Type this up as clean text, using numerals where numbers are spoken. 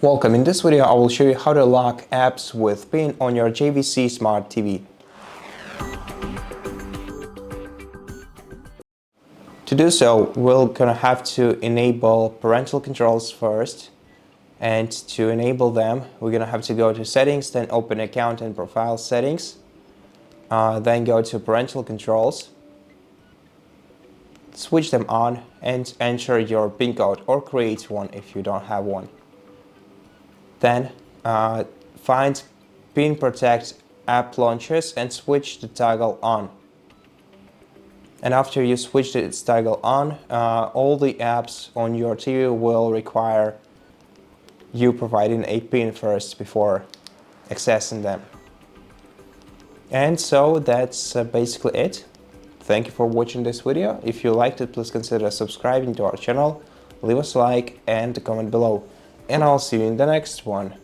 Welcome. In this video, I will show you how to lock apps with PIN on your JVC Smart TV. To do so, we're gonna have to enable parental controls first. And to enable them, we're gonna have to go to settings, then open account and profile settings. Then go to parental controls. Switch them on and enter your PIN code or create one if you don't have one. Then find PIN Protect app launchers and switch the toggle on. And after you switch its toggle on, all the apps on your TV will require you providing a PIN first before accessing them. And so that's basically it. Thank you for watching this video. If you liked it, please consider subscribing to our channel, leave us a like and a comment below. And I'll see you in the next one.